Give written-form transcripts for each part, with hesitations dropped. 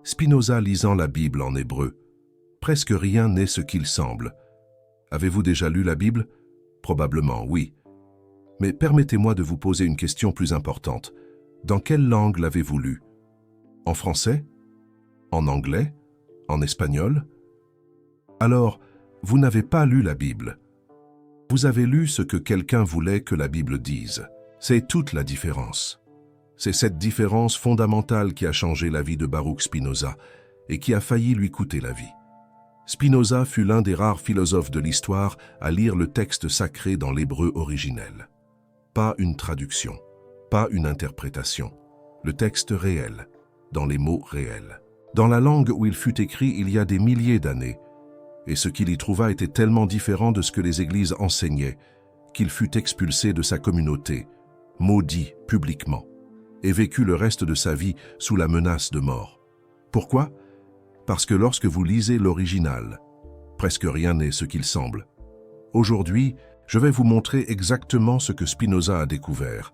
Spinoza lisant la Bible en hébreu. Presque rien n'est ce qu'il semble. Avez-vous déjà lu la Bible? Probablement, oui. Mais permettez-moi de vous poser une question plus importante. Dans quelle langue l'avez-vous lu? En français? En anglais? En espagnol? Alors, vous n'avez pas lu la Bible. Vous avez lu ce que quelqu'un voulait que la Bible dise. C'est toute la différence. C'est cette différence fondamentale qui a changé la vie de Baruch Spinoza et qui a failli lui coûter la vie. Spinoza fut l'un des rares philosophes de l'histoire à lire le texte sacré dans l'hébreu originel. Pas une traduction, pas une interprétation. Le texte réel, dans les mots réels. Dans la langue où il fut écrit il y a des milliers d'années, et ce qu'il y trouva était tellement différent de ce que les églises enseignaient, qu'il fut expulsé de sa communauté, maudit publiquement, et vécut le reste de sa vie sous la menace de mort. Pourquoi? Parce que lorsque vous lisez l'original, presque rien n'est ce qu'il semble. Aujourd'hui, je vais vous montrer exactement ce que Spinoza a découvert.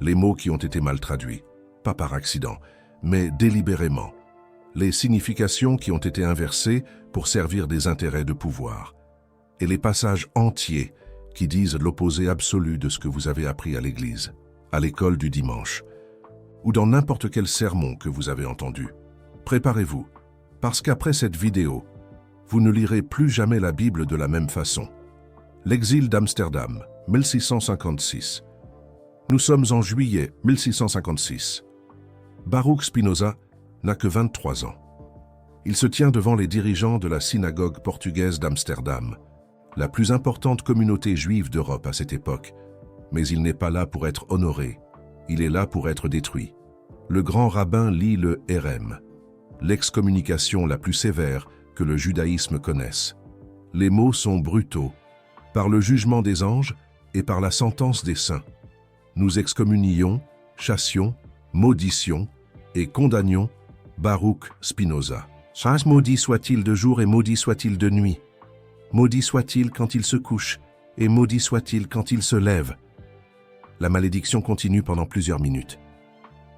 Les mots qui ont été mal traduits, pas par accident, mais délibérément. Les significations qui ont été inversées pour servir des intérêts de pouvoir. Et les passages entiers qui disent l'opposé absolu de ce que vous avez appris à l'église, à l'école du dimanche, ou dans n'importe quel sermon que vous avez entendu. Préparez-vous, parce qu'après cette vidéo, vous ne lirez plus jamais la Bible de la même façon. L'exil d'Amsterdam, 1656. Nous sommes en juillet 1656. Baruch Spinoza n'a que 23 ans. Il se tient devant les dirigeants de la synagogue portugaise d'Amsterdam, la plus importante communauté juive d'Europe à cette époque. Mais il n'est pas là pour être honoré, il est là pour être détruit. Le grand rabbin lit le Hérem, l'excommunication la plus sévère que le judaïsme connaisse. Les mots sont brutaux, par le jugement des anges et par la sentence des saints. Nous excommunions, chassions, maudissions et condamnions Baruch Spinoza. Chasse maudit soit-il de jour et maudit soit-il de nuit. Maudit soit-il quand il se couche et maudit soit-il quand il se lève. La malédiction continue pendant plusieurs minutes.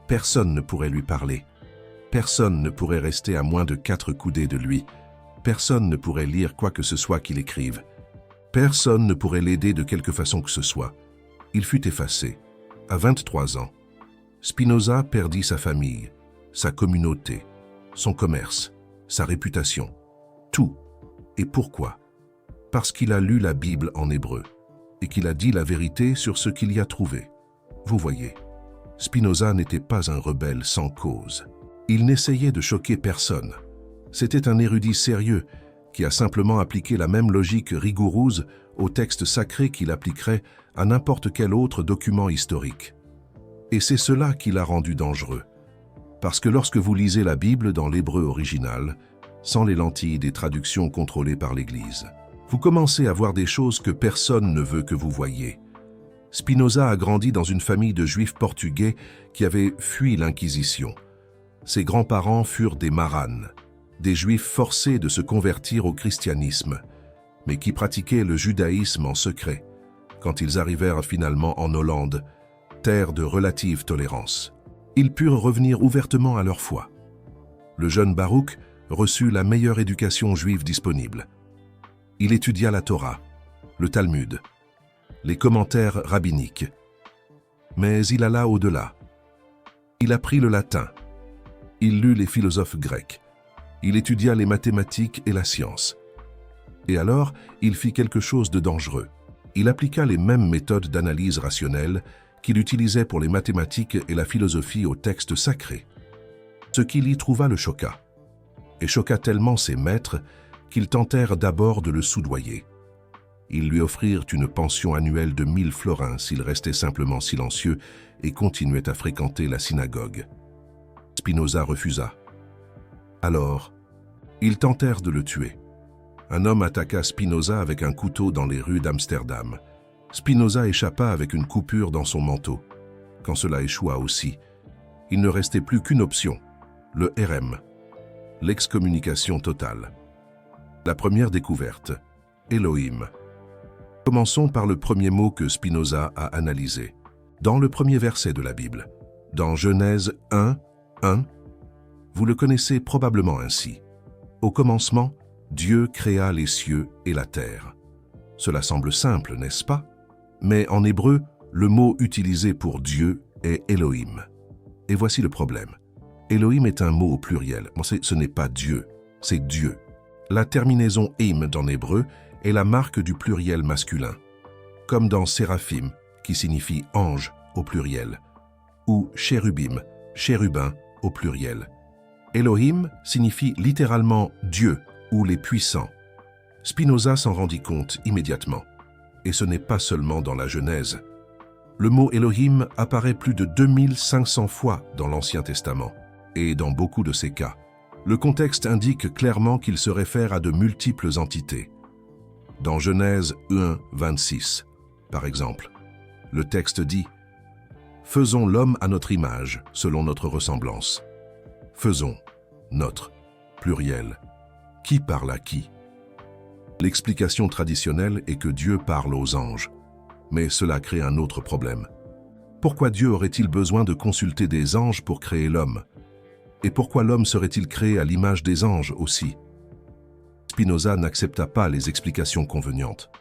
Personne ne pourrait lui parler. Personne ne pourrait rester à moins de 4 coudées de lui. Personne ne pourrait lire quoi que ce soit qu'il écrive. Personne ne pourrait l'aider de quelque façon que ce soit. Il fut effacé. À 23 ans, Spinoza perdit sa famille, sa communauté, son commerce, sa réputation. Tout. Et pourquoi? Parce qu'il a lu la Bible en hébreu et qu'il a dit la vérité sur ce qu'il y a trouvé. Vous voyez, Spinoza n'était pas un rebelle sans cause. Il n'essayait de choquer personne. C'était un érudit sérieux qui a simplement appliqué la même logique rigoureuse au texte sacré qu'il appliquerait à n'importe quel autre document historique. Et c'est cela qui l'a rendu dangereux. Parce que lorsque vous lisez la Bible dans l'hébreu original, sans les lentilles des traductions contrôlées par l'Église, vous commencez à voir des choses que personne ne veut que vous voyiez. Spinoza a grandi dans une famille de juifs portugais qui avaient fui l'Inquisition. Ses grands-parents furent des maranes, des juifs forcés de se convertir au christianisme, mais qui pratiquaient le judaïsme en secret, quand ils arrivèrent finalement en Hollande, terre de relative tolérance. Ils purent revenir ouvertement à leur foi. Le jeune Baruch reçut la meilleure éducation juive disponible. Il étudia la Torah, le Talmud, les commentaires rabbiniques. Mais il alla au-delà. Il apprit le latin. Il lut les philosophes grecs. Il étudia les mathématiques et la science. Et alors, il fit quelque chose de dangereux. Il appliqua les mêmes méthodes d'analyse rationnelle qu'il utilisait pour les mathématiques et la philosophie aux textes sacrés. Ce qu'il y trouva le choqua, et choqua tellement ses maîtres qu'ils tentèrent d'abord de le soudoyer. Ils lui offrirent une pension annuelle de 1000 florins s'il restait simplement silencieux et continuait à fréquenter la synagogue. Spinoza refusa. Alors, ils tentèrent de le tuer. Un homme attaqua Spinoza avec un couteau dans les rues d'Amsterdam. Spinoza échappa avec une coupure dans son manteau. Quand cela échoua aussi, il ne restait plus qu'une option, le Hérem, l'excommunication totale. La première découverte, Elohim. Commençons par le premier mot que Spinoza a analysé. Dans le premier verset de la Bible, dans Genèse 1, 1, Vous le connaissez probablement ainsi. Au commencement, Dieu créa les cieux et la terre. Cela semble simple, n'est-ce pas? Mais en hébreu, le mot utilisé pour Dieu est Elohim. Et voici le problème. Elohim est un mot au pluriel. Ce n'est pas Dieu, c'est Dieu. La terminaison im dans hébreu est la marque du pluriel masculin, comme dans séraphim, qui signifie ange au pluriel, ou chérubim, chérubin au pluriel. Elohim signifie littéralement Dieu ou les puissants. Spinoza s'en rendit compte immédiatement. Et ce n'est pas seulement dans la Genèse. Le mot Elohim apparaît plus de 2500 fois dans l'Ancien Testament, et dans beaucoup de ces cas. Le contexte indique clairement qu'il se réfère à de multiples entités. Dans Genèse 1, 26, par exemple, le texte dit « Faisons l'homme à notre image, selon notre ressemblance. » Faisons, notre, pluriel. Qui parle à qui? L'explication traditionnelle est que Dieu parle aux anges. Mais cela crée un autre problème. Pourquoi Dieu aurait-il besoin de consulter des anges pour créer l'homme? Et pourquoi l'homme serait-il créé à l'image des anges aussi? Spinoza n'accepta pas les explications convenientes.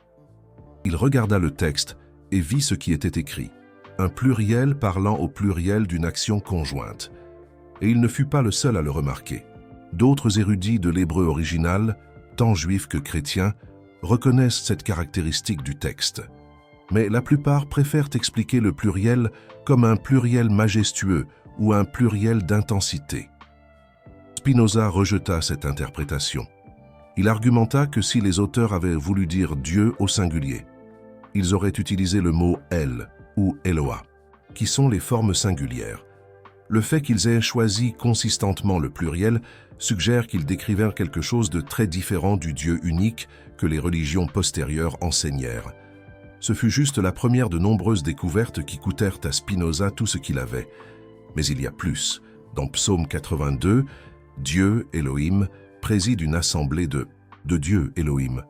Il regarda le texte et vit ce qui était écrit, un pluriel parlant au pluriel d'une action conjointe. Et il ne fut pas le seul à le remarquer. D'autres érudits de l'hébreu original, tant juifs que chrétiens, reconnaissent cette caractéristique du texte. Mais la plupart préfèrent expliquer le pluriel comme un pluriel majestueux ou un pluriel d'intensité. Spinoza rejeta cette interprétation. Il argumenta que si les auteurs avaient voulu dire Dieu au singulier, ils auraient utilisé le mot El ou Eloah, qui sont les formes singulières. Le fait qu'ils aient choisi consistantement le pluriel suggère qu'ils décrivèrent quelque chose de très différent du Dieu unique que les religions postérieures enseignèrent. Ce fut juste la première de nombreuses découvertes qui coûtèrent à Spinoza tout ce qu'il avait. Mais il y a plus. Dans Psaume 82, Dieu, Elohim, préside une assemblée de Dieu, Elohim.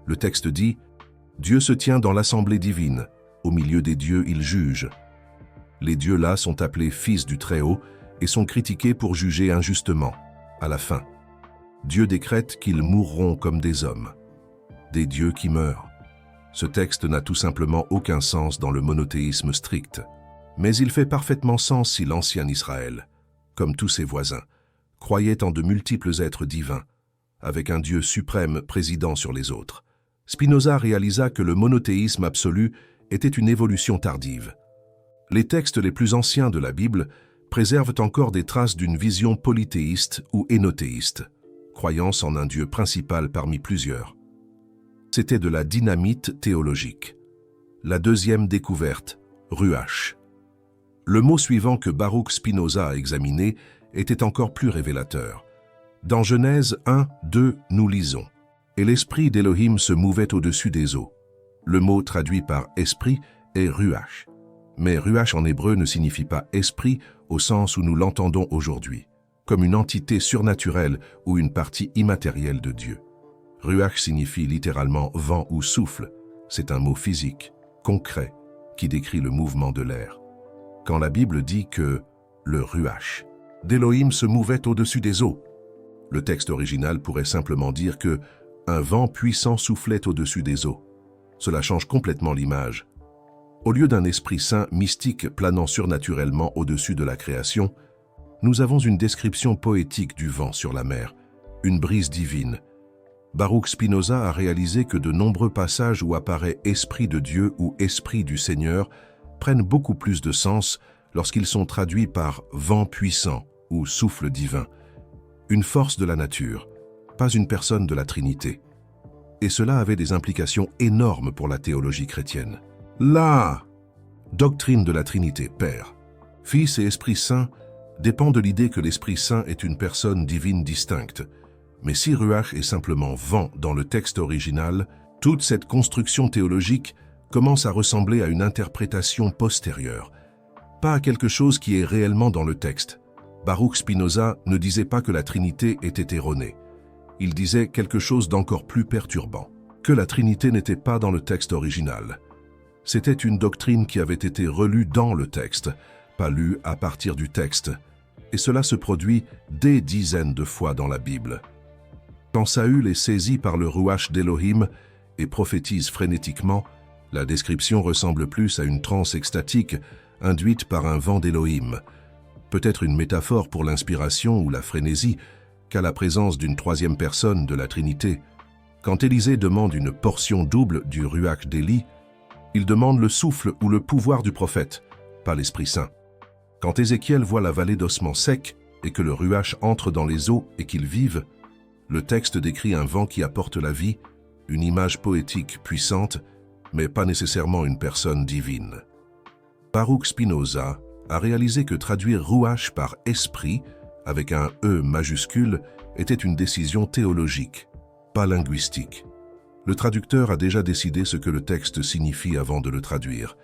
Le texte dit « Dieu se tient dans l'assemblée divine, au milieu des dieux il juge ». Les dieux-là sont appelés fils du Très-Haut et sont critiqués pour juger injustement, à la fin. Dieu décrète qu'ils mourront comme des hommes, des dieux qui meurent. Ce texte n'a tout simplement aucun sens dans le monothéisme strict. Mais il fait parfaitement sens si l'ancien Israël, comme tous ses voisins, croyait en de multiples êtres divins, avec un Dieu suprême présidant sur les autres. Spinoza réalisa que le monothéisme absolu était une évolution tardive. Les textes les plus anciens de la Bible préservent encore des traces d'une vision polythéiste ou énothéiste, croyance en un Dieu principal parmi plusieurs. C'était de la dynamite théologique. La deuxième découverte, Ruach. Le mot suivant que Baruch Spinoza a examiné était encore plus révélateur. Dans Genèse 1, 2, nous lisons « Et l'esprit d'Élohim se mouvait au-dessus des eaux ». Le mot traduit par « esprit » est Ruach. Mais Ruach en hébreu ne signifie pas « esprit » au sens où nous l'entendons aujourd'hui, comme une entité surnaturelle ou une partie immatérielle de Dieu. Ruach signifie littéralement « vent » ou « souffle ». C'est un mot physique, concret, qui décrit le mouvement de l'air. Quand la Bible dit que le Ruach d'Élohim se mouvait au-dessus des eaux, le texte original pourrait simplement dire que un vent puissant soufflait au-dessus des eaux. Cela change complètement l'image. Au lieu d'un esprit saint mystique planant surnaturellement au-dessus de la création, nous avons une description poétique du vent sur la mer, une brise divine. Baruch Spinoza a réalisé que de nombreux passages où apparaît « Esprit de Dieu » ou « Esprit du Seigneur » prennent beaucoup plus de sens lorsqu'ils sont traduits par « vent puissant » ou « souffle divin », une force de la nature, pas une personne de la Trinité. Et cela avait des implications énormes pour la théologie chrétienne. La doctrine de la Trinité, Père, Fils et Esprit Saint, dépend de l'idée que l'Esprit Saint est une personne divine distincte. Mais si Ruach est simplement vent dans le texte original, toute cette construction théologique commence à ressembler à une interprétation postérieure, pas à quelque chose qui est réellement dans le texte. Baruch Spinoza ne disait pas que la Trinité était erronée. Il disait quelque chose d'encore plus perturbant, que la Trinité n'était pas dans le texte original. C'était une doctrine qui avait été relue dans le texte, pas lue à partir du texte. et cela se produit des dizaines de fois dans la Bible. Quand Saül est saisi par le Ruach d'Élohim et prophétise frénétiquement, la description ressemble plus à une transe extatique induite par un vent d'Élohim, peut-être une métaphore pour l'inspiration ou la frénésie, qu'à la présence d'une troisième personne de la Trinité. Quand Élisée demande une portion double du Ruach d'Élie, il demande le souffle ou le pouvoir du prophète, pas l'Esprit Saint. Quand Ézéchiel voit la vallée d'ossements secs et que le Ruach entre dans les eaux et qu'ils vivent, le texte décrit un vent qui apporte la vie, une image poétique puissante, mais pas nécessairement une personne divine. Baruch Spinoza a réalisé que traduire Ruach par esprit, avec un E majuscule, était une décision théologique, pas linguistique. Le traducteur a déjà décidé ce que le texte signifie avant de le traduire,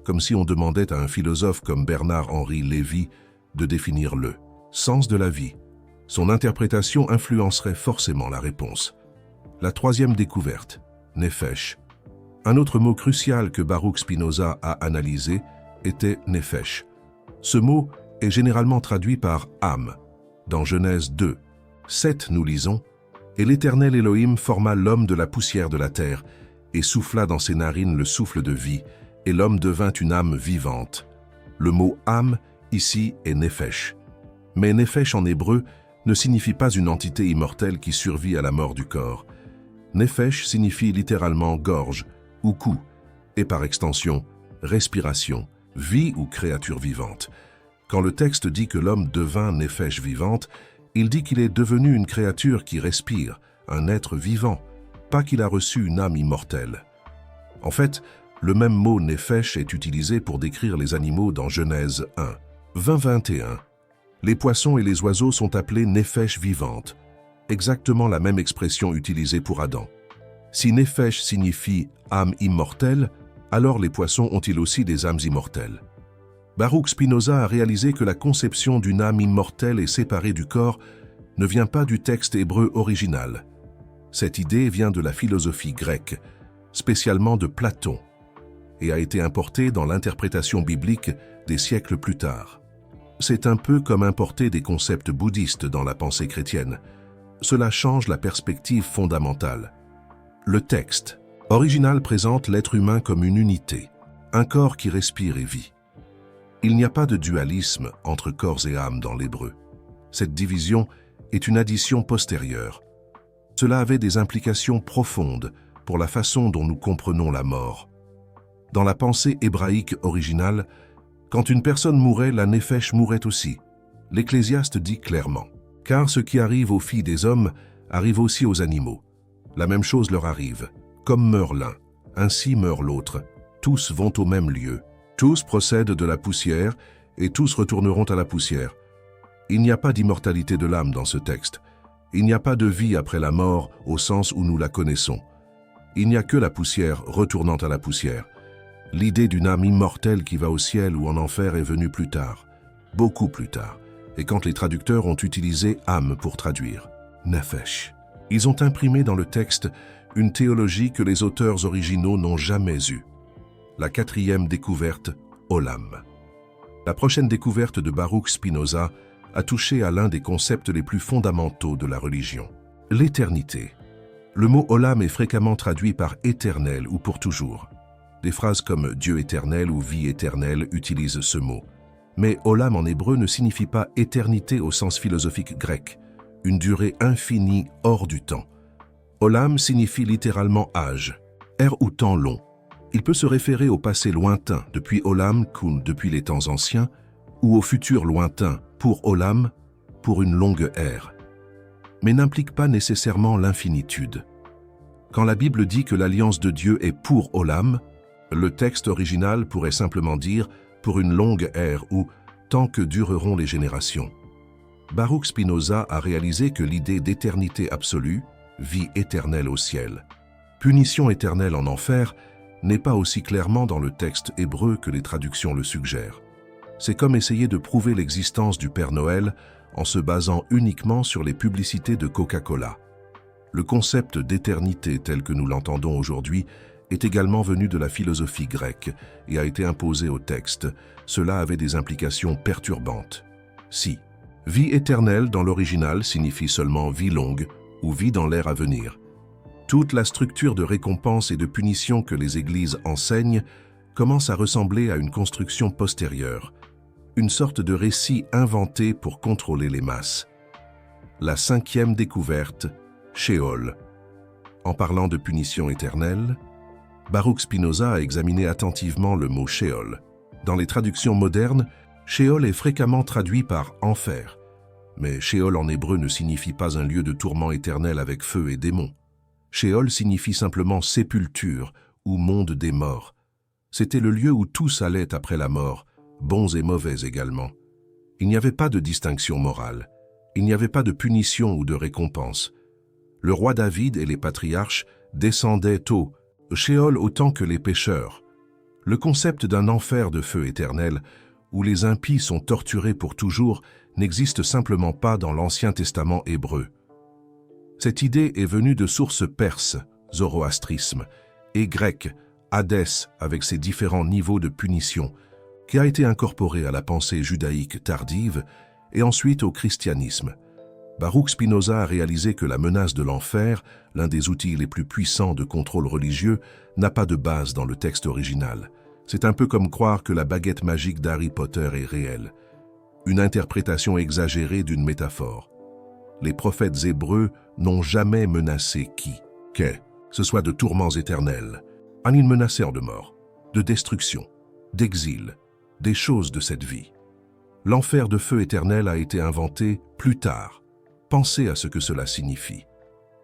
comme si on demandait à un philosophe comme Bernard-Henri Lévy de définir le sens de la vie. Son interprétation influencerait forcément la réponse. La troisième découverte, Nefesh. Un autre mot crucial que Baruch Spinoza a analysé était Nefesh. Ce mot est généralement traduit par âme. Dans Genèse 2, 7, nous lisons « Et l'Éternel Elohim forma l'homme de la poussière de la terre, et souffla dans ses narines le souffle de vie, et l'homme devint une âme vivante. » Le mot âme, ici, est Nefesh. Mais Nefesh en hébreu ne signifie pas une entité immortelle qui survit à la mort du corps. Nefesh signifie littéralement gorge ou cou, et par extension, respiration, vie ou créature vivante. Quand le texte dit que l'homme devint Nefesh vivante, il dit qu'il est devenu une créature qui respire, un être vivant, pas qu'il a reçu une âme immortelle. En fait, le même mot Nefesh est utilisé pour décrire les animaux dans Genèse 1, 20-21. Les poissons et les oiseaux sont appelés Nefesh vivantes, exactement la même expression utilisée pour Adam. Si Nefesh signifie âme immortelle, alors les poissons ont-ils aussi des âmes immortelles? Baruch Spinoza a réalisé que la conception d'une âme immortelle et séparée du corps ne vient pas du texte hébreu original. Cette idée vient de la philosophie grecque, spécialement de Platon, et a été importée dans l'interprétation biblique des siècles plus tard. C'est un peu comme importer des concepts bouddhistes dans la pensée chrétienne. Cela change la perspective fondamentale. Le texte original présente l'être humain comme une unité, un corps qui respire et vit. Il n'y a pas de dualisme entre corps et âme dans l'hébreu. Cette division est une addition postérieure. Cela avait des implications profondes pour la façon dont nous comprenons la mort. Dans la pensée hébraïque originale, quand une personne mourait, la Nefesh mourait aussi. L'Ecclésiaste dit clairement « Car ce qui arrive aux filles des hommes arrive aussi aux animaux. La même chose leur arrive. Comme meurt l'un, ainsi meurt l'autre. Tous vont au même lieu. Tous procèdent de la poussière, et tous retourneront à la poussière. » Il n'y a pas d'immortalité de l'âme dans ce texte. Il n'y a pas de vie après la mort au sens où nous la connaissons. Il n'y a que la poussière retournant à la poussière. L'idée d'une âme immortelle qui va au ciel ou en enfer est venue plus tard, beaucoup plus tard, et quand les traducteurs ont utilisé « âme » pour traduire « nefesh », ils ont imprimé dans le texte une théologie que les auteurs originaux n'ont jamais eue. La quatrième découverte, Olam. La prochaine découverte de Baruch Spinoza a touché à l'un des concepts les plus fondamentaux de la religion, l'éternité. Le mot Olam est fréquemment traduit par « éternel » ou « pour toujours ». Des phrases comme « Dieu éternel » ou « vie éternelle » utilisent ce mot. Mais Olam en hébreu ne signifie pas éternité au sens philosophique grec, une durée infinie hors du temps. Olam signifie littéralement âge, ère ou temps long. Il peut se référer au passé lointain, depuis Olam, Kun, depuis les temps anciens, ou au futur lointain, pour Olam, pour une longue ère. Mais n'implique pas nécessairement l'infinitude. Quand la Bible dit que l'alliance de Dieu est pour Olam, le texte original pourrait simplement dire « pour une longue ère » ou « tant que dureront les générations ». Baruch Spinoza a réalisé que l'idée d'éternité absolue, vie éternelle au ciel, punition éternelle en enfer, n'est pas aussi clairement dans le texte hébreu que les traductions le suggèrent. C'est comme essayer de prouver l'existence du Père Noël en se basant uniquement sur les publicités de Coca-Cola. Le concept d'éternité tel que nous l'entendons aujourd'hui est également venu de la philosophie grecque et a été imposé au texte. Cela avait des implications perturbantes. Si Vie éternelle dans l'original signifie seulement vie longue ou vie dans l'ère à venir. Toute la structure de récompense et de punition que les églises enseignent commence à ressembler à une construction postérieure, une sorte de récit inventé pour contrôler les masses. La cinquième découverte, Sheol. En parlant de punition éternelle, Baruch Spinoza a examiné attentivement le mot Sheol. Dans les traductions modernes, Sheol est fréquemment traduit par « enfer », mais Sheol en hébreu ne signifie pas un lieu de tourment éternel avec feu et démons. Sheol signifie simplement « sépulture » ou « monde des morts ». C'était le lieu où tous allaient après la mort, bons et mauvais également. Il n'y avait pas de distinction morale. Il n'y avait pas de punition ou de récompense. Le roi David et les patriarches descendaient au Sheol autant que les pécheurs. Le concept d'un enfer de feu éternel, où les impies sont torturés pour toujours, n'existe simplement pas dans l'Ancien Testament hébreu. Cette idée est venue de sources perses, zoroastrisme, et grecques, Hadès avec ses différents niveaux de punition, qui a été incorporée à la pensée judaïque tardive et ensuite au christianisme. Baruch Spinoza a réalisé que la menace de l'enfer, l'un des outils les plus puissants de contrôle religieux, n'a pas de base dans le texte original. C'est un peu comme croire que la baguette magique d'Harry Potter est réelle. Une interprétation exagérée d'une métaphore. Les prophètes hébreux n'ont jamais menacé que ce soit de tourments éternels. Ils menacèrent de mort, de destruction, d'exil, des choses de cette vie. L'enfer de feu éternel a été inventé plus tard. Pensez à ce que cela signifie.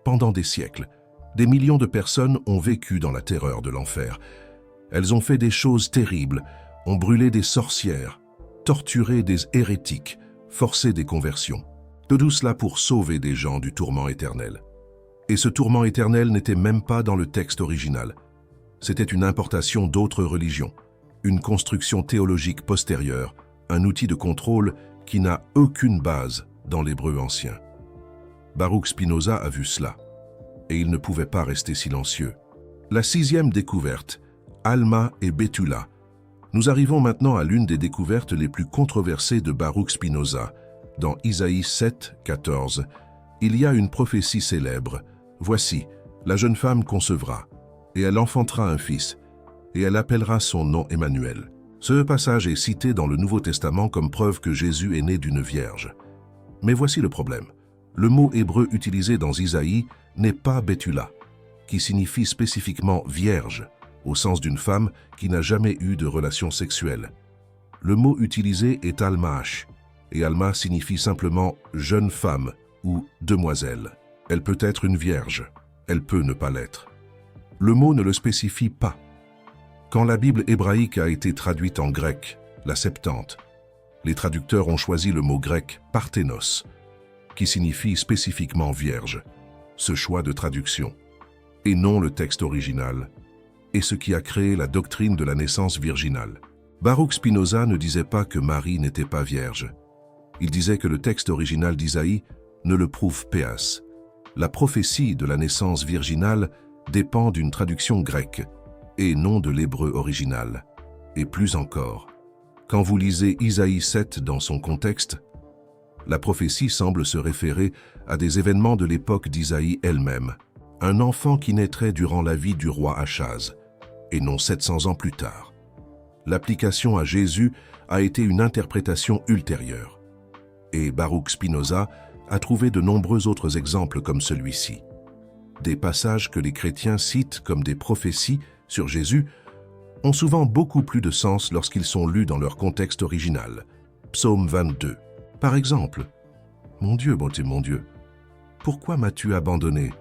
Pendant des siècles, des millions de personnes ont vécu dans la terreur de l'enfer. Elles ont fait des choses terribles, ont brûlé des sorcières, torturé des hérétiques, forcé des conversions. Tout cela pour sauver des gens du tourment éternel. Et ce tourment éternel n'était même pas dans le texte original. C'était une importation d'autres religions, une construction théologique postérieure, un outil de contrôle qui n'a aucune base dans l'hébreu ancien. Baruch Spinoza a vu cela, et il ne pouvait pas rester silencieux. La sixième découverte, Alma et Béthula. Nous arrivons maintenant à l'une des découvertes les plus controversées de Baruch Spinoza. Dans Isaïe 7, 14, il y a une prophétie célèbre. Voici, la jeune femme concevra, et elle enfantera un fils, et elle appellera son nom Emmanuel. Ce passage est cité dans le Nouveau Testament comme preuve que Jésus est né d'une vierge. Mais voici le problème. Le mot hébreu utilisé dans Isaïe n'est pas Béthula, qui signifie spécifiquement vierge, au sens d'une femme qui n'a jamais eu de relation sexuelle. Le mot utilisé est Almaash, et Alma signifie simplement jeune femme ou demoiselle. Elle peut être une vierge, elle peut ne pas l'être. Le mot ne le spécifie pas. Quand la Bible hébraïque a été traduite en grec, la Septante, les traducteurs ont choisi le mot grec « parthénos », qui signifie spécifiquement vierge, ce choix de traduction, et non le texte original, et ce qui a créé la doctrine de la naissance virginale. Baruch Spinoza ne disait pas que Marie n'était pas vierge. Il disait que le texte original d'Isaïe ne le prouve pas. La prophétie de la naissance virginale dépend d'une traduction grecque, et non de l'hébreu original. Et plus encore, quand vous lisez Isaïe 7 dans son contexte, la prophétie semble se référer à des événements de l'époque d'Isaïe elle-même, un enfant qui naîtrait durant la vie du roi Achaz, et non 700 ans plus tard. L'application à Jésus a été une interprétation ultérieure, et Baruch Spinoza a trouvé de nombreux autres exemples comme celui-ci. Des passages que les chrétiens citent comme des prophéties sur Jésus ont souvent beaucoup plus de sens lorsqu'ils sont lus dans leur contexte original. Psaume 22. Par exemple, « Mon Dieu, mon Dieu, pourquoi m'as-tu abandonné ?»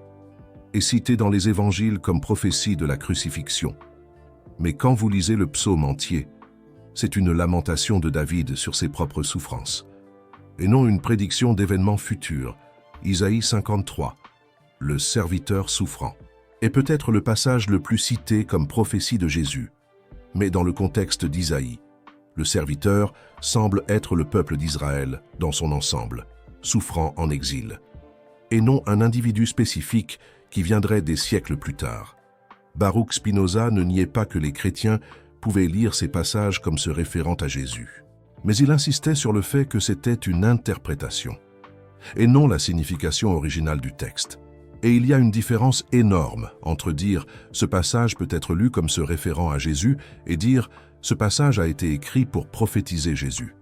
est cité dans les évangiles comme prophétie de la crucifixion. Mais quand vous lisez le psaume entier, c'est une lamentation de David sur ses propres souffrances, et non une prédiction d'événements futurs. Isaïe 53, le serviteur souffrant, est peut-être le passage le plus cité comme prophétie de Jésus, mais dans le contexte d'Isaïe, le serviteur semble être le peuple d'Israël dans son ensemble, souffrant en exil, et non un individu spécifique qui viendrait des siècles plus tard. Baruch Spinoza ne niait pas que les chrétiens pouvaient lire ces passages comme se référant à Jésus. Mais il insistait sur le fait que c'était une interprétation, et non la signification originale du texte. Et il y a une différence énorme entre dire « ce passage peut être lu comme se référant à Jésus » et dire « ce passage a été écrit pour prophétiser Jésus ».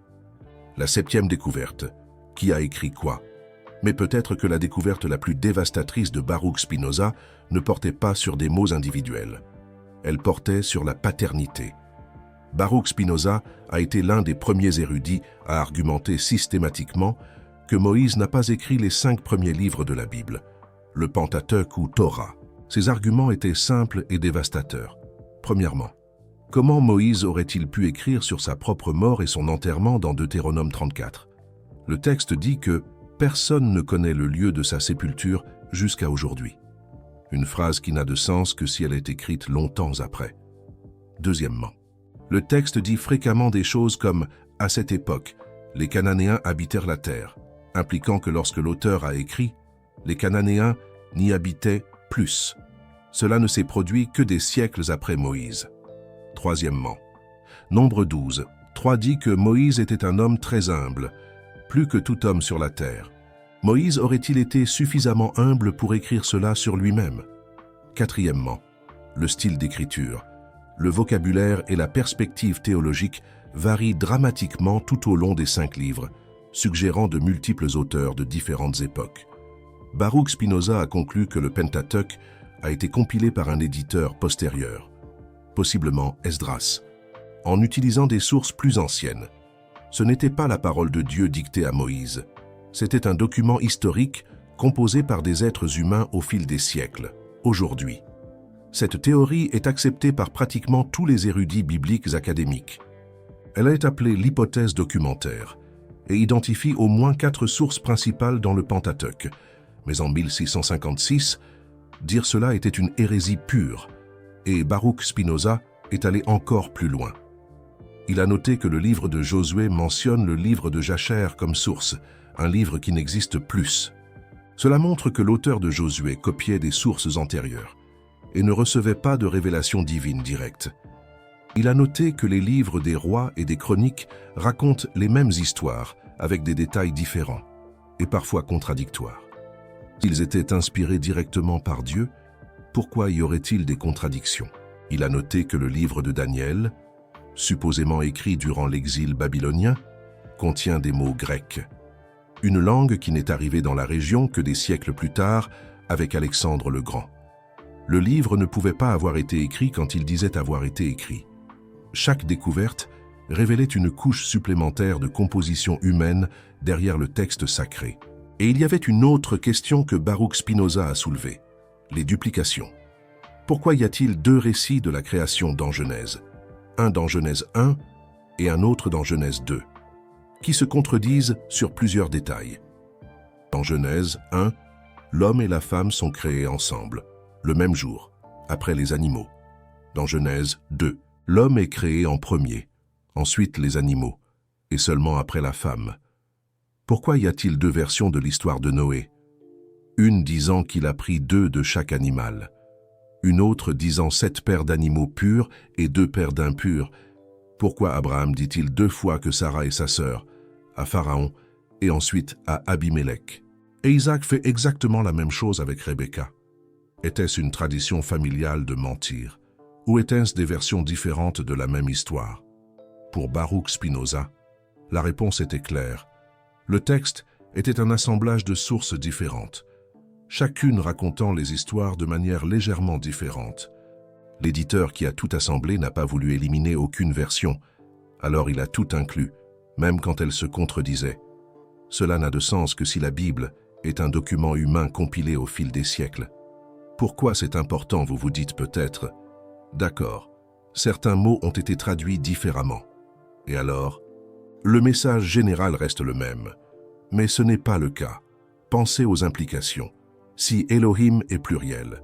La 7e découverte. Qui a écrit quoi? Mais peut-être que la découverte la plus dévastatrice de Baruch Spinoza ne portait pas sur des mots individuels. Elle portait sur la paternité. Baruch Spinoza a été l'un des premiers érudits à argumenter systématiquement que Moïse n'a pas écrit les 5 premiers livres de la Bible, le Pentateuque ou Torah. Ces arguments étaient simples et dévastateurs. Premièrement, comment Moïse aurait-il pu écrire sur sa propre mort et son enterrement dans Deutéronome 34? Le texte dit que personne ne connaît le lieu de sa sépulture jusqu'à aujourd'hui. Une phrase qui n'a de sens que si elle est écrite longtemps après. Deuxièmement, le texte dit fréquemment des choses comme « à cette époque, les Cananéens habitèrent la terre », impliquant que lorsque l'auteur a écrit, les Cananéens n'y habitaient plus. Cela ne s'est produit que des siècles après Moïse. Troisièmement, Nombre 12, 3 dit que Moïse était un homme très humble, plus que tout homme sur la terre. Moïse aurait-il été suffisamment humble pour écrire cela sur lui-même? Quatrièmement, le style d'écriture. Le vocabulaire et la perspective théologique varient dramatiquement tout au long des 5 livres, suggérant de multiples auteurs de différentes époques. Baruch Spinoza a conclu que le Pentateuque a été compilé par un éditeur postérieur, possiblement Esdras, en utilisant des sources plus anciennes. Ce n'était pas la parole de Dieu dictée à Moïse, c'était un document historique composé par des êtres humains au fil des siècles, aujourd'hui. Cette théorie est acceptée par pratiquement tous les érudits bibliques académiques. Elle est appelée l'hypothèse documentaire et identifie au moins 4 sources principales dans le Pentateuque. Mais en 1656, dire cela était une hérésie pure, et Baruch Spinoza est allé encore plus loin. Il a noté que le livre de Josué mentionne le livre de Jachère comme source, un livre qui n'existe plus. Cela montre que l'auteur de Josué copiait des sources antérieures et ne recevait pas de révélation divine directe. Il a noté que les livres des rois et des chroniques racontent les mêmes histoires avec des détails différents et parfois contradictoires. S'ils étaient inspirés directement par Dieu, pourquoi y aurait-il des contradictions? Il a noté que le livre de Daniel, supposément écrit durant l'exil babylonien, contient des mots grecs. Une langue qui n'est arrivée dans la région que des siècles plus tard avec Alexandre le Grand. Le livre ne pouvait pas avoir été écrit quand il disait avoir été écrit. Chaque découverte révélait une couche supplémentaire de composition humaine derrière le texte sacré. Et il y avait une autre question que Baruch Spinoza a soulevée, les duplications. Pourquoi y a-t-il 2 récits de la création dans Genèse, un dans Genèse 1 et un autre dans Genèse 2, qui se contredisent sur plusieurs détails? Dans Genèse 1, l'homme et la femme sont créés ensemble, le même jour, après les animaux. Dans Genèse 2, l'homme est créé en premier, ensuite les animaux, et seulement après la femme. Pourquoi y a-t-il 2 versions de l'histoire de Noé? Une disant qu'il a pris 2 de chaque animal, une autre disant 7 paires d'animaux purs et 2 paires d'impurs. Pourquoi Abraham dit-il 2 fois que Sarah est sa sœur, à Pharaon et ensuite à Abimélec? Et Isaac fait exactement la même chose avec Rebecca. Était-ce une tradition familiale de mentir? Ou étaient-ce des versions différentes de la même histoire? Pour Baruch Spinoza, la réponse était claire. Le texte était un assemblage de sources différentes, chacune racontant les histoires de manière légèrement différente. L'éditeur qui a tout assemblé n'a pas voulu éliminer aucune version, alors il a tout inclus, même quand elle se contredisait. Cela n'a de sens que si la Bible est un document humain compilé au fil des siècles. Pourquoi c'est important, vous vous dites peut-être? D'accord, certains mots ont été traduits différemment. Et alors? Le message général reste le même. Mais ce n'est pas le cas. Pensez aux implications. Si Elohim est pluriel,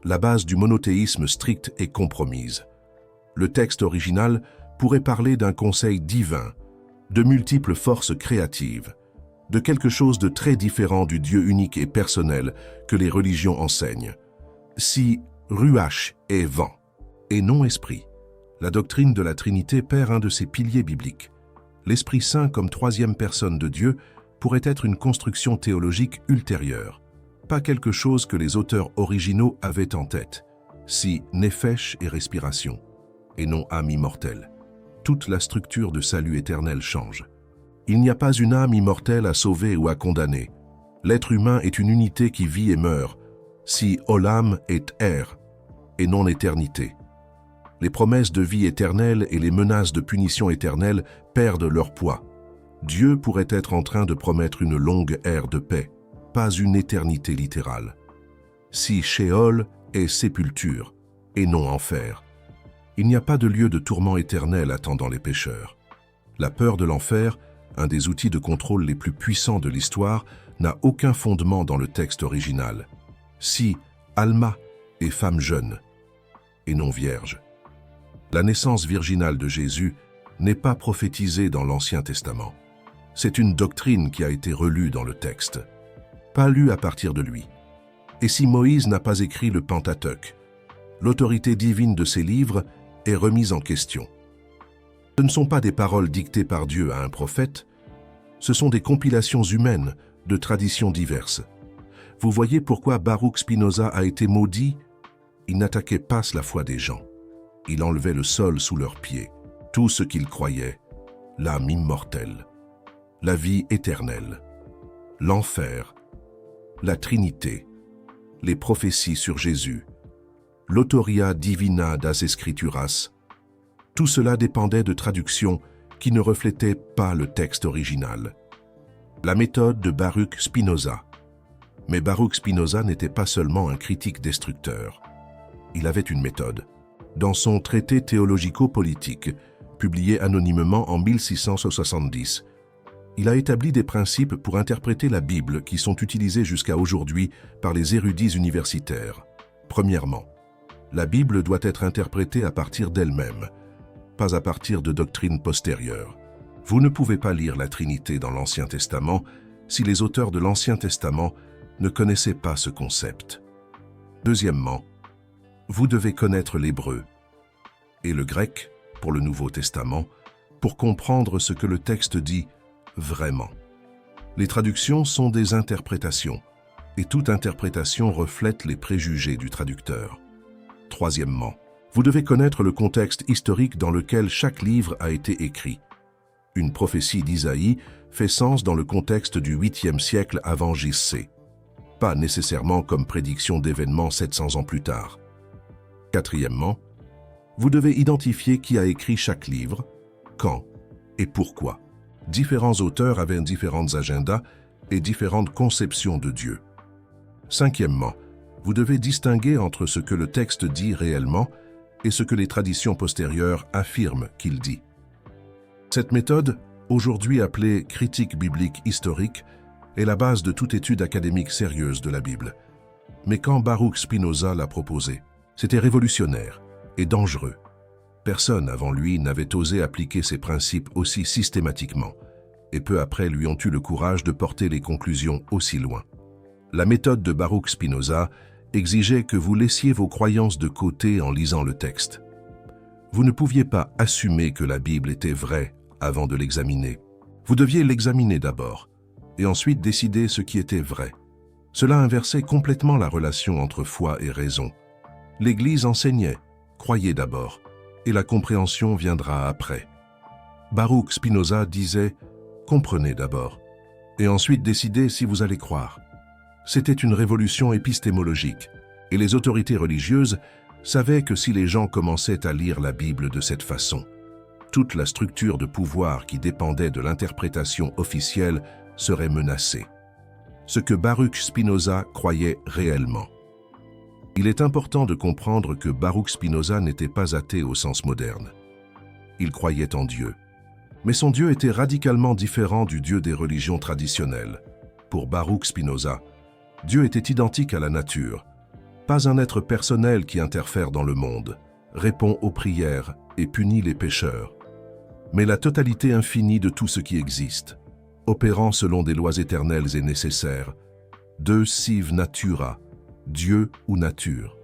la base du monothéisme strict est compromise. Le texte original pourrait parler d'un conseil divin, de multiples forces créatives, de quelque chose de très différent du Dieu unique et personnel que les religions enseignent. Si Ruach est vent et non esprit, la doctrine de la Trinité perd un de ses piliers bibliques. l'Esprit Saint comme troisième personne de Dieu pourrait être une construction théologique ultérieure, pas quelque chose que les auteurs originaux avaient en tête, si néphesh et respiration, et non âme immortelle. Toute la structure de salut éternel change. Il n'y a pas une âme immortelle à sauver ou à condamner. L'être humain est une unité qui vit et meurt, si olam est er, et non éternité. Les promesses de vie éternelle et les menaces de punition éternelle perdent leur poids. Dieu pourrait être en train de promettre une longue ère de paix, pas une éternité littérale. Si Sheol est sépulture, et non enfer, il n'y a pas de lieu de tourment éternel attendant les pécheurs. La peur de l'enfer, un des outils de contrôle les plus puissants de l'histoire, n'a aucun fondement dans le texte original. Si Alma est femme jeune, et non vierge. La naissance virginale de Jésus n'est pas prophétisée dans l'Ancien Testament. C'est une doctrine qui a été relue dans le texte, pas lue à partir de lui. Et si Moïse n'a pas écrit le Pentateuque, l'autorité divine de ses livres est remise en question. Ce ne sont pas des paroles dictées par Dieu à un prophète, ce sont des compilations humaines de traditions diverses. Vous voyez pourquoi Baruch Spinoza a été maudit? Il n'attaquait pas la foi des gens. Il enlevait le sol sous leurs pieds, tout ce qu'ils croyaient, l'âme immortelle, la vie éternelle, l'enfer, la Trinité, les prophéties sur Jésus, l'autoria divina das Escrituras. Tout cela dépendait de traductions qui ne reflétaient pas le texte original. La méthode de Baruch Spinoza. Mais Baruch Spinoza n'était pas seulement un critique destructeur. Il avait une méthode. Dans son traité théologico-politique, publié anonymement en 1670, il a établi des principes pour interpréter la Bible qui sont utilisés jusqu'à aujourd'hui par les érudits universitaires. Premièrement, la Bible doit être interprétée à partir d'elle-même, pas à partir de doctrines postérieures. Vous ne pouvez pas lire la Trinité dans l'Ancien Testament si les auteurs de l'Ancien Testament ne connaissaient pas ce concept. Deuxièmement, vous devez connaître l'hébreu et le grec pour le Nouveau Testament pour comprendre ce que le texte dit vraiment. Les traductions sont des interprétations, et toute interprétation reflète les préjugés du traducteur. Troisièmement, vous devez connaître le contexte historique dans lequel chaque livre a été écrit. Une prophétie d'Isaïe fait sens dans le contexte du 8e siècle avant J.C., pas nécessairement comme prédiction d'événements 700 ans plus tard. Quatrièmement, vous devez identifier qui a écrit chaque livre, quand et pourquoi. Différents auteurs avaient différents agendas et différentes conceptions de Dieu. Cinquièmement, vous devez distinguer entre ce que le texte dit réellement et ce que les traditions postérieures affirment qu'il dit. Cette méthode, aujourd'hui appelée critique biblique historique, est la base de toute étude académique sérieuse de la Bible. Mais quand Baruch Spinoza l'a proposée, c'était révolutionnaire et dangereux. Personne avant lui n'avait osé appliquer ces principes aussi systématiquement, et peu après lui ont eu le courage de porter les conclusions aussi loin. La méthode de Baruch Spinoza exigeait que vous laissiez vos croyances de côté en lisant le texte. Vous ne pouviez pas assumer que la Bible était vraie avant de l'examiner. Vous deviez l'examiner d'abord, et ensuite décider ce qui était vrai. Cela inversait complètement la relation entre foi et raison. L'Église enseignait, croyez d'abord, et la compréhension viendra après. Baruch Spinoza disait, comprenez d'abord, et ensuite décidez si vous allez croire. C'était une révolution épistémologique, et les autorités religieuses savaient que si les gens commençaient à lire la Bible de cette façon, toute la structure de pouvoir qui dépendait de l'interprétation officielle serait menacée. Ce que Baruch Spinoza croyait réellement. Il est important de comprendre que Baruch Spinoza n'était pas athée au sens moderne. Il croyait en Dieu. Mais son Dieu était radicalement différent du Dieu des religions traditionnelles. Pour Baruch Spinoza, Dieu était identique à la nature, pas un être personnel qui interfère dans le monde, répond aux prières et punit les pécheurs, mais la totalité infinie de tout ce qui existe, opérant selon des lois éternelles et nécessaires, de sive natura, Dieu ou nature,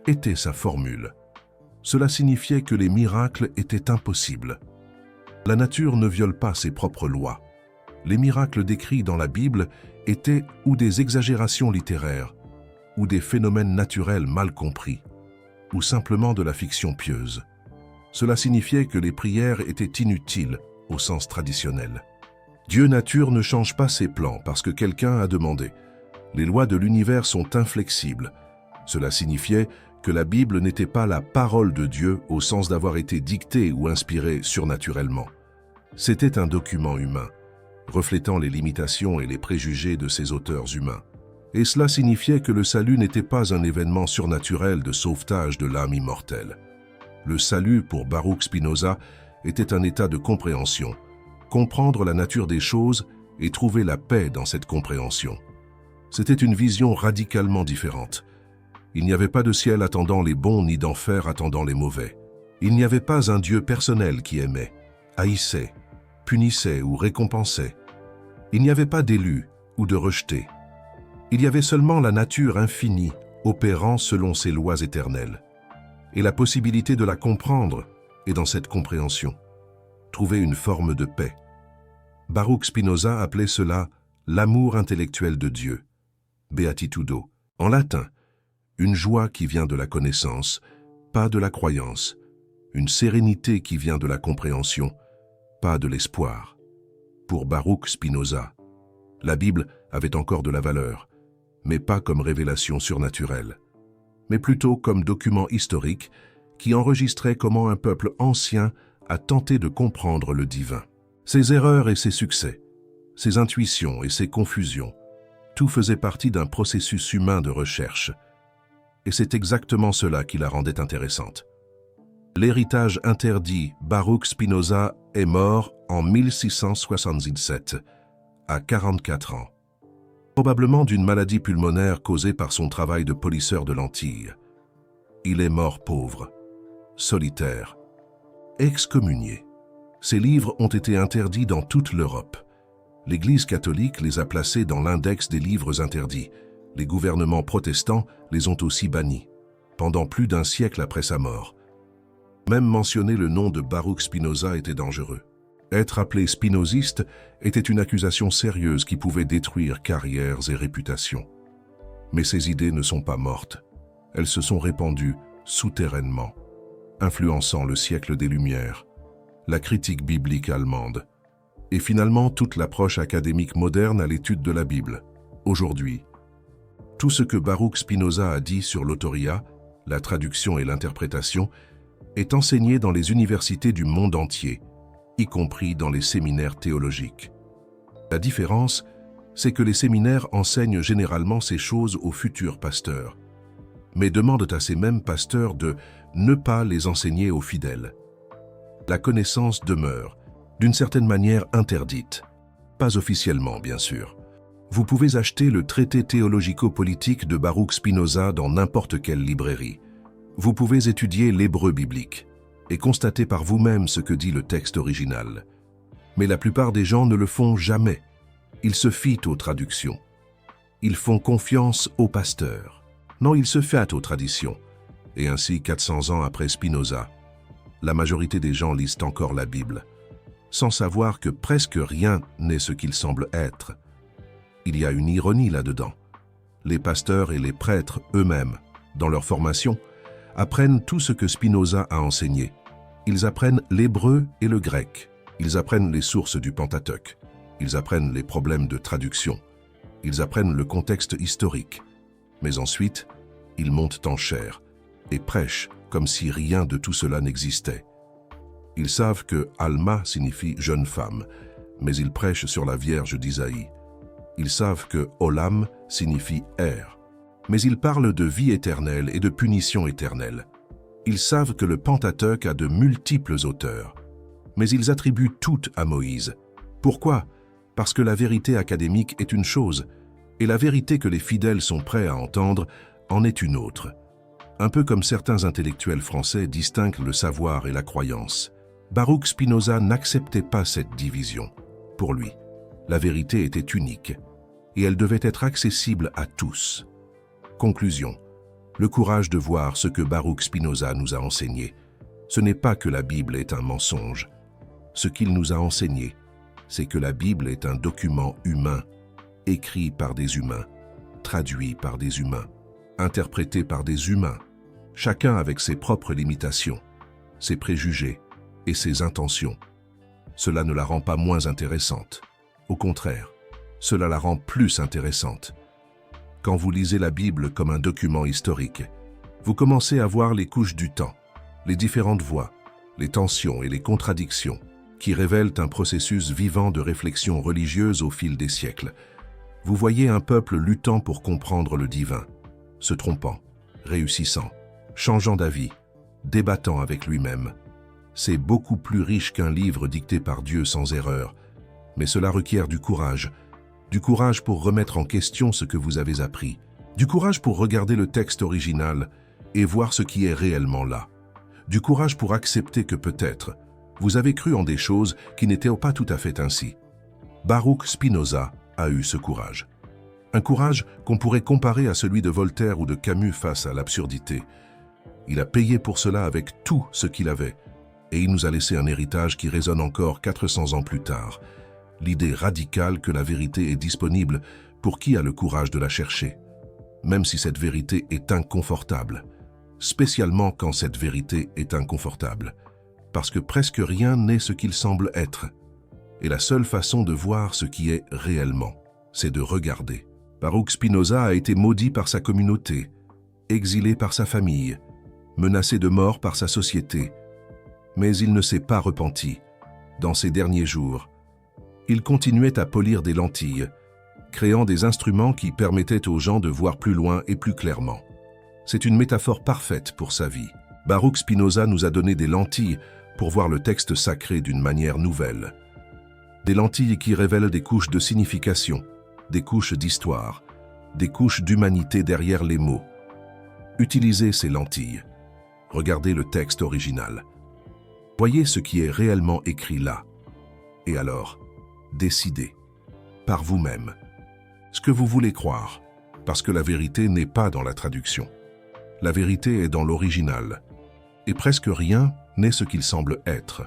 était sa formule. Cela signifiait que les miracles étaient impossibles. La nature ne viole pas ses propres lois. Les miracles décrits dans la Bible étaient ou des exagérations littéraires, ou des phénomènes naturels mal compris, ou simplement de la fiction pieuse. Cela signifiait que les prières étaient inutiles au sens traditionnel. Dieu nature ne change pas ses plans parce que quelqu'un a demandé. Les lois de l'univers sont inflexibles. Cela signifiait que la Bible n'était pas la parole de Dieu au sens d'avoir été dictée ou inspirée surnaturellement. C'était un document humain, reflétant les limitations et les préjugés de ses auteurs humains. Et cela signifiait que le salut n'était pas un événement surnaturel de sauvetage de l'âme immortelle. Le salut, pour Baruch Spinoza, était un état de compréhension, comprendre la nature des choses et trouver la paix dans cette compréhension. C'était une vision radicalement différente. Il n'y avait pas de ciel attendant les bons ni d'enfer attendant les mauvais. Il n'y avait pas un Dieu personnel qui aimait, haïssait, punissait ou récompensait. Il n'y avait pas d'élus ou de rejetés. Il y avait seulement la nature infinie, opérant selon ses lois éternelles. Et la possibilité de la comprendre est dans cette compréhension. Trouver une forme de paix. Baruch Spinoza appelait cela l'amour intellectuel de Dieu, beatitudo, en latin, une joie qui vient de la connaissance, pas de la croyance, une sérénité qui vient de la compréhension, pas de l'espoir. Pour Baruch Spinoza, la Bible avait encore de la valeur, mais pas comme révélation surnaturelle, mais plutôt comme document historique qui enregistrait comment un peuple ancien a tenté de comprendre le divin. Ses erreurs et ses succès, ses intuitions et ses confusions, tout faisait partie d'un processus humain de recherche. Et c'est exactement cela qui la rendait intéressante. L'héritage interdit Baruch Spinoza est mort en 1677, à 44 ans. Probablement d'une maladie pulmonaire causée par son travail de polisseur de lentilles. Il est mort pauvre, solitaire, excommunié. Ses livres ont été interdits dans toute l'Europe. L'Église catholique les a placés dans l'index des livres interdits. Les gouvernements protestants les ont aussi bannis, pendant plus d'un siècle après sa mort. Même mentionner le nom de Baruch Spinoza était dangereux. Être appelé spinoziste était une accusation sérieuse qui pouvait détruire carrières et réputations. Mais ces idées ne sont pas mortes. Elles se sont répandues souterrainement, influençant le siècle des Lumières, la critique biblique allemande, et finalement toute l'approche académique moderne à l'étude de la Bible. Aujourd'hui, tout ce que Baruch Spinoza a dit sur l'autoria, la traduction et l'interprétation, est enseigné dans les universités du monde entier, y compris dans les séminaires théologiques. La différence, c'est que les séminaires enseignent généralement ces choses aux futurs pasteurs, mais demandent à ces mêmes pasteurs de ne pas les enseigner aux fidèles. La connaissance demeure, d'une certaine manière interdite. Pas officiellement, bien sûr. Vous pouvez acheter le traité théologico-politique de Baruch Spinoza dans n'importe quelle librairie. Vous pouvez étudier l'hébreu biblique et constater par vous-même ce que dit le texte original. Mais la plupart des gens ne le font jamais. Ils se fient aux traductions. Ils font confiance aux pasteurs. Non, ils se fient aux traditions. Et ainsi, 400 ans après Spinoza, la majorité des gens lisent encore la Bible, sans savoir que presque rien n'est ce qu'il semble être. Il y a une ironie là-dedans. Les pasteurs et les prêtres eux-mêmes, dans leur formation, apprennent tout ce que Spinoza a enseigné. Ils apprennent l'hébreu et le grec. Ils apprennent les sources du Pentateuque. Ils apprennent les problèmes de traduction. Ils apprennent le contexte historique. Mais ensuite, ils montent en chair et prêchent comme si rien de tout cela n'existait. Ils savent que Alma signifie jeune femme, mais ils prêchent sur la Vierge d'Isaïe. Ils savent que Olam signifie ère, mais ils parlent de vie éternelle et de punition éternelle. Ils savent que le Pentateuque a de multiples auteurs, mais ils attribuent tout à Moïse. Pourquoi? Parce que la vérité académique est une chose, et la vérité que les fidèles sont prêts à entendre en est une autre. Un peu comme certains intellectuels français distinguent le savoir et la croyance. Baruch Spinoza n'acceptait pas cette division. Pour lui, la vérité était unique, et elle devait être accessible à tous. Conclusion. Le courage de voir ce que Baruch Spinoza nous a enseigné. Ce n'est pas que la Bible est un mensonge. Ce qu'il nous a enseigné, c'est que la Bible est un document humain, écrit par des humains, traduit par des humains, interprété par des humains, chacun avec ses propres limitations, ses préjugés et ses intentions. Cela ne la rend pas moins intéressante. Au contraire, cela la rend plus intéressante. Quand vous lisez la Bible comme un document historique, vous commencez à voir les couches du temps, les différentes voix, les tensions et les contradictions qui révèlent un processus vivant de réflexion religieuse au fil des siècles. Vous voyez un peuple luttant pour comprendre le divin, se trompant, réussissant, changeant d'avis, débattant avec lui-même. C'est beaucoup plus riche qu'un livre dicté par Dieu sans erreur, mais cela requiert du courage pour remettre en question ce que vous avez appris, du courage pour regarder le texte original et voir ce qui est réellement là, du courage pour accepter que peut-être vous avez cru en des choses qui n'étaient pas tout à fait ainsi. Baruch Spinoza a eu ce courage. Un courage qu'on pourrait comparer à celui de Voltaire ou de Camus face à l'absurdité. Il a payé pour cela avec tout ce qu'il avait, et il nous a laissé un héritage qui résonne encore 400 ans plus tard. L'idée radicale que la vérité est disponible pour qui a le courage de la chercher, même si cette vérité est inconfortable, spécialement quand cette vérité est inconfortable, parce que presque rien n'est ce qu'il semble être. Et la seule façon de voir ce qui est réellement, c'est de regarder. Baruch Spinoza a été maudit par sa communauté, exilé par sa famille, menacé de mort par sa société. Mais il ne s'est pas repenti. Dans ses derniers jours, il continuait à polir des lentilles, créant des instruments qui permettaient aux gens de voir plus loin et plus clairement. C'est une métaphore parfaite pour sa vie. Baruch Spinoza nous a donné des lentilles pour voir le texte sacré d'une manière nouvelle. Des lentilles qui révèlent des couches de signification, des couches d'histoire, des couches d'humanité derrière les mots. Utilisez ces lentilles. Regardez le texte original. Voyez ce qui est réellement écrit là. Et alors, décidez, par vous-même, ce que vous voulez croire, parce que la vérité n'est pas dans la traduction. La vérité est dans l'original, et presque rien n'est ce qu'il semble être.